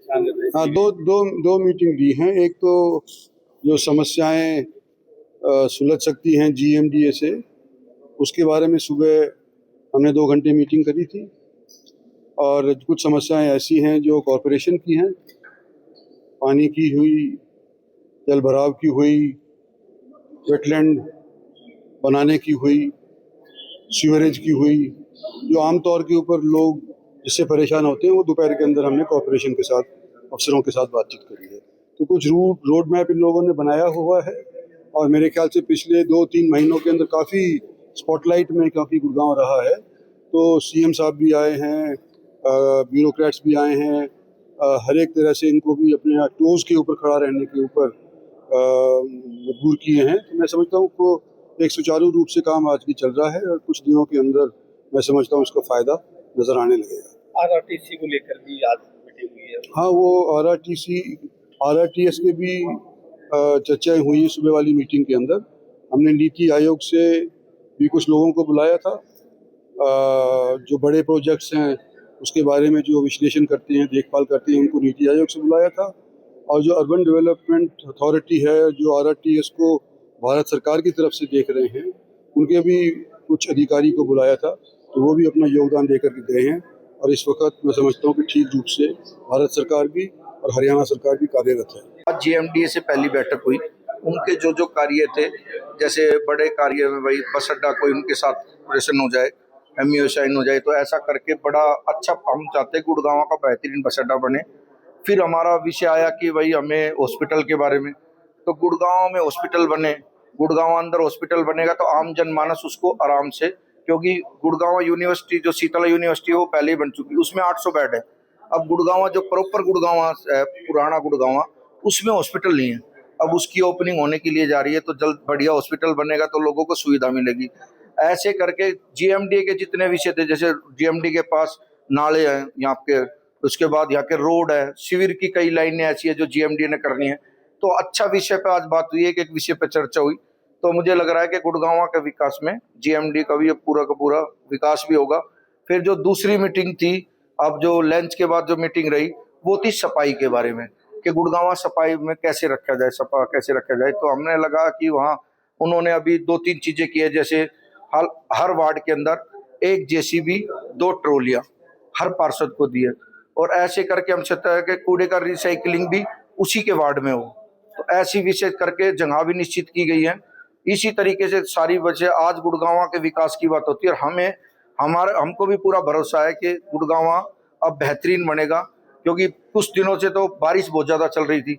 हाँ, दो मीटिंग दी हैं। एक तो जो समस्याएं सुलझ सकती हैं जीएमडीए से, उसके बारे में सुबह हमने 2 घंटे मीटिंग करी थी। और कुछ समस्याएं ऐसी हैं जो कॉरपोरेशन की हैं, पानी की हुई, जल भराव की हुई, वेटलैंड बनाने की हुई, सीवरेज की हुई, जो आमतौर के ऊपर लोग जिससे परेशान होते हैं, वो दोपहर के अंदर हमने कॉरपोरेशन के साथ, अफसरों के साथ बातचीत करी है। तो कुछ रोड मैप इन लोगों ने बनाया हुआ है और मेरे ख्याल से पिछले 2-3 महीनों के अंदर काफ़ी स्पॉटलाइट में काफ़ी गुड़गांव रहा है। तो सीएम साहब भी आए हैं, ब्यूरोक्रेट्स भी आए हैं, हर एक तरह से इनको भी अपने टोज़ के ऊपर खड़ा रहने के ऊपर मजबूर किए हैं। तो मैं समझता हूँ को एक सुचारू रूप से काम आज भी चल रहा है और कुछ दिनों के अंदर मैं समझता हूँ इसका फ़ायदा नज़र आने लगेगा। आरआरटीसी को लेकर भी आज मीटिंग हुई है। हाँ, वो आरआरटीएस के भी चर्चाएं हुई है सुबह वाली मीटिंग के अंदर। हमने नीति आयोग से भी कुछ लोगों को बुलाया था, जो बड़े प्रोजेक्ट्स हैं उसके बारे में जो विश्लेषण करते हैं, देखभाल करते हैं, उनको नीति आयोग से बुलाया था। और जो अर्बन डेवलपमेंट अथॉरिटी है, जो आरआरटीएस को भारत सरकार की तरफ से देख रहे हैं, उनके भी कुछ अधिकारी को बुलाया था। तो वो भी अपना योगदान देकर के गए हैं और इस वक्त मैं समझता हूँ कि ठीक रूप से भारत सरकार भी और हरियाणा सरकार भी कार्यरत है। आज जीएमडीए से पहली बैठक हुई, उनके जो जो कार्य थे, जैसे बड़े कार्य में भाई बस अड्डा कोई उनके साथ ऑपरेशन हो जाए, एमईओ साइन हो जाए, तो ऐसा करके बड़ा अच्छा हम चाहते गुड़गांव का बेहतरीन बस अड्डा बने। फिर हमारा विषय आया कि भाई हमें हॉस्पिटल के बारे में, तो गुड़गांव में हॉस्पिटल बने, गुड़गांव अंदर हॉस्पिटल बनेगा तो आम जनमानस उसको आराम से, क्योंकि गुड़गांव यूनिवर्सिटी जो शीतला यूनिवर्सिटी है वो पहले ही बन चुकी है, उसमें 800 बेड है। अब गुड़गांव जो प्रॉपर गुड़गांव है, पुराना गुड़गांव, उसमें हॉस्पिटल नहीं है। अब उसकी ओपनिंग होने के लिए जा रही है, तो जल्द बढ़िया हॉस्पिटल बनेगा तो लोगों को सुविधा मिलेगी। ऐसे करके जीएमडी के जितने विषय थे, जैसे जीएमडी के पास नाले हैं यहाँ के, उसके बाद यहाँ के रोड है, शिविर की कई लाइनें ऐसी है जो जीएमडी ने करनी है। तो अच्छा विषय पे आज बात हुई है कि एक विषय पे चर्चा हुई। तो मुझे लग रहा है कि गुड़गांव के विकास में जीएमडी का भी पूरा का पूरा विकास भी होगा। फिर जो दूसरी मीटिंग थी, अब जो लंच के बाद जो मीटिंग रही, वो थी सफाई के बारे में कि गुड़गांव सफाई में कैसे रखा जाए, सफा कैसे रखा जाए। तो हमने लगा कि वहाँ उन्होंने अभी 2-3 चीजें की है, जैसे हर वार्ड के अंदर एक जेसीबी, 2 ट्रोलियां हर पार्षद को दी है, और ऐसे करके हम चाहते हैं कि कूड़े का रिसाइकलिंग भी उसी के वार्ड में हो। तो ऐसी विषय करके जगह भी निश्चित की गई है। इसी तरीके से सारी वजह आज गुड़गांव के विकास की बात होती है और हमको भी पूरा भरोसा है कि गुड़गांव अब बेहतरीन बनेगा, क्योंकि कुछ दिनों से तो बारिश बहुत ज्यादा चल रही थी।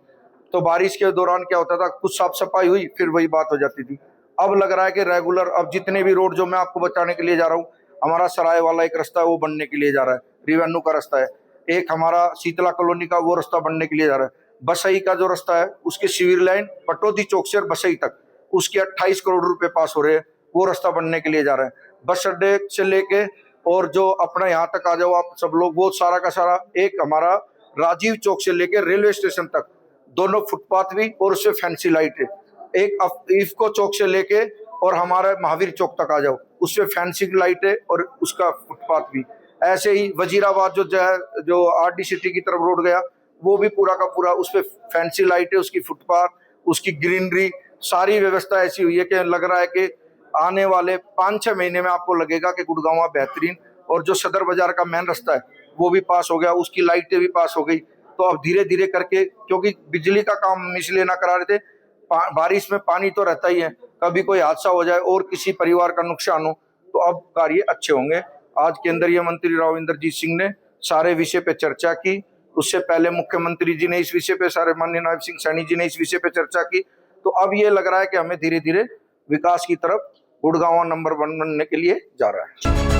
तो बारिश के दौरान क्या होता था, कुछ साफ सफाई हुई फिर वही बात हो जाती थी। अब लग रहा है कि रेगुलर अब जितने भी रोड जो मैं आपको बताने के लिए जा रहा हूँ, हमारा सराय वाला एक रास्ता है वो बनने के लिए जा रहा है, रिवेन्यू का रास्ता है। एक हमारा शीतला कॉलोनी का वो रास्ता बनने के लिए जा रहा है। बसई का जो रास्ता है उसके सिविल लाइन पटौदी चौक से और बसई तक उसके 28 करोड़ रुपए पास हो रहे हैं, वो रास्ता बनने के लिए जा रहा है। बस अड्डे से लेके और जो अपना यहाँ तक आ जाओ आप सब लोग, वो सारा का सारा एक हमारा राजीव चौक से लेके रेलवे स्टेशन तक दोनों फुटपाथ भी और उससे फैंसी लाइट है। एक इफ्को चौक से लेके और हमारा महावीर चौक तक आ जाओ, उससे फैंसी लाइट है और उसका फुटपाथ भी। ऐसे ही वजीराबाद जो आरडी सिटी की तरफ रोड गया, वो भी पूरा का पूरा उस पर फैंसी लाइट है, उसकी फुटपाथ, उसकी ग्रीनरी, सारी व्यवस्था ऐसी हुई है कि लग रहा है कि आने वाले 5-6 महीने में आपको लगेगा कि गुड़गांव बेहतरीन। और जो सदर बाजार का मेन रास्ता है वो भी पास हो गया, उसकी लाइटें भी पास हो गई। तो अब धीरे धीरे करके, क्योंकि बिजली का काम इसलिए ना करा रहे थे, बारिश में पानी तो रहता ही है, कभी कोई हादसा हो जाए और किसी परिवार का नुकसान हो, तो अब कार्य अच्छे होंगे। आज केंद्रीय मंत्री राव इंद्रजीत सिंह ने सारे विषय पे चर्चा की, उससे पहले मुख्यमंत्री जी ने इस विषय पे, सारे माननीय नायब सिंह सैनी जी ने इस विषय पे चर्चा की। तो अब ये लग रहा है कि हमें धीरे धीरे विकास की तरफ गुड़गांव नंबर 1 बनने के लिए जा रहा है।